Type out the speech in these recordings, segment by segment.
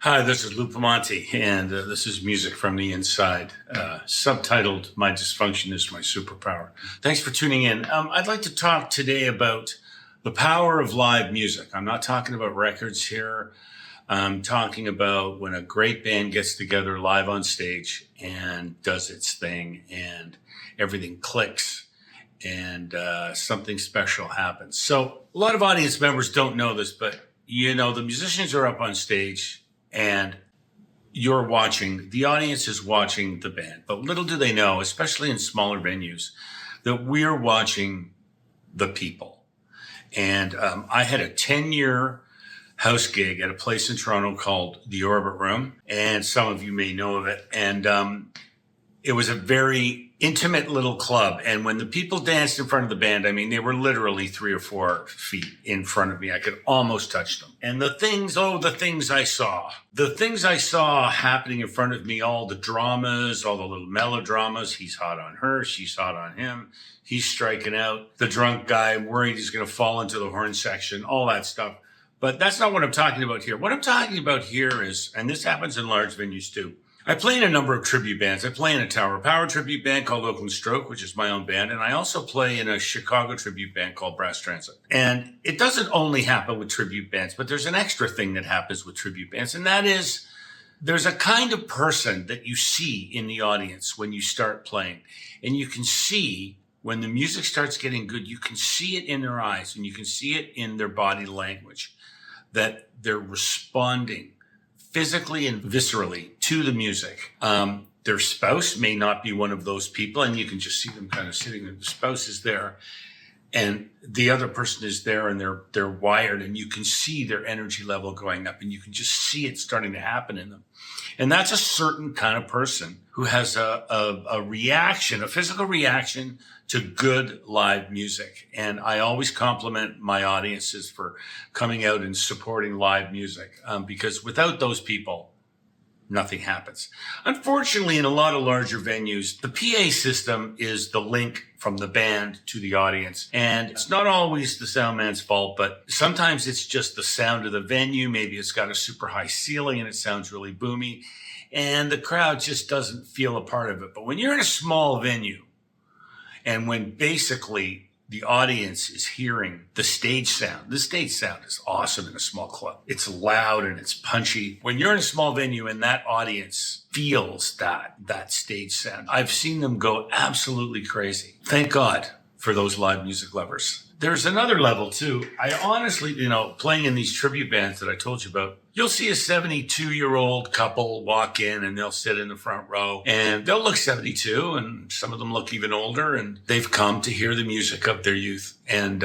Hi, this is Lou Pamonti, and this is Music from the Inside, subtitled My Dysfunction is My Superpower. Thanks for tuning in. I'd like to talk today about the power of live music. I'm not talking about records here. I'm talking about when a great band gets together live on stage and does its thing and everything clicks and something special happens. So a lot of audience members don't know this, but the musicians are up on stage and you're watching, the audience is watching the band. But little do they know, especially in smaller venues, that we're watching the people. And I had a 10-year house gig at a place in Toronto called the Orbit Room. And some of you may know of it. And it was a very intimate little club. And when the people danced in front of the band, they were literally 3 or 4 feet in front of me. I could almost touch them. And the things I saw happening in front of me, all the dramas, all the little melodramas. He's hot on her. She's hot on him. He's striking out. The drunk guy worried he's going to fall into the horn section, all that stuff. But that's not what I'm talking about here. What I'm talking about here is, and this happens in large venues too, I play in a number of tribute bands. I play in a Tower Power tribute band called Oakland Stroke, which is my own band. And I also play in a Chicago tribute band called Brass Transit. And it doesn't only happen with tribute bands, but there's an extra thing that happens with tribute bands. And that is there's a kind of person that you see in the audience when you start playing. And you can see when the music starts getting good, you can see it in their eyes and you can see it in their body language that they're responding physically and viscerally to the music. Their spouse may not be one of those people, and you can just see them kind of sitting there. The spouse is there, and the other person is there, and they're wired, and you can see their energy level going up, and you can just see it starting to happen in them. And that's a certain kind of person who has a reaction, a physical reaction to good live music. And I always compliment my audiences for coming out and supporting live music, because without those people, nothing happens. Unfortunately, in a lot of larger venues, the PA system is the link from the band to the audience. And it's not always the sound man's fault, but sometimes it's just the sound of the venue. Maybe it's got a super high ceiling and it sounds really boomy, and the crowd just doesn't feel a part of it. But when you're in a small venue, and when basically the audience is hearing the stage sound is awesome in a small club. It's loud and it's punchy. When you're in a small venue and that audience feels that stage sound, I've seen them go absolutely crazy. Thank God for those live music lovers. There's another level too. I honestly, playing in these tribute bands that I told you about, you'll see a 72-year-old couple walk in and they'll sit in the front row and they'll look 72, and some of them look even older, and they've come to hear the music of their youth. And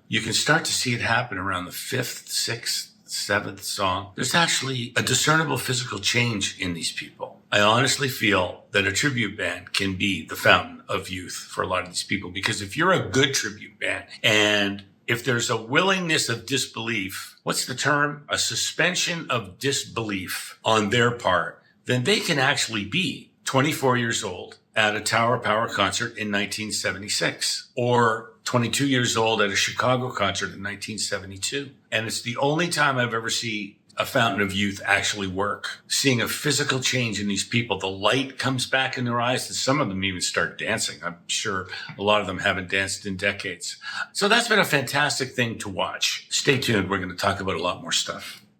you can start to see it happen around the 5th, 6th, 7th song. There's actually a discernible physical change in these people. I honestly feel that a tribute band can be the fountain of youth for a lot of these people, because if you're a good tribute band and if there's a willingness of disbelief, what's the term? A suspension of disbelief on their part, then they can actually be 24 years old at a Tower Power concert in 1976, or 22 years old at a Chicago concert in 1972. And it's the only time I've ever seen a fountain of youth actually work. Seeing a physical change in these people, the light comes back in their eyes, and some of them even start dancing. I'm sure a lot of them haven't danced in decades. So that's been a fantastic thing to watch. Stay tuned. We're going to talk about a lot more stuff.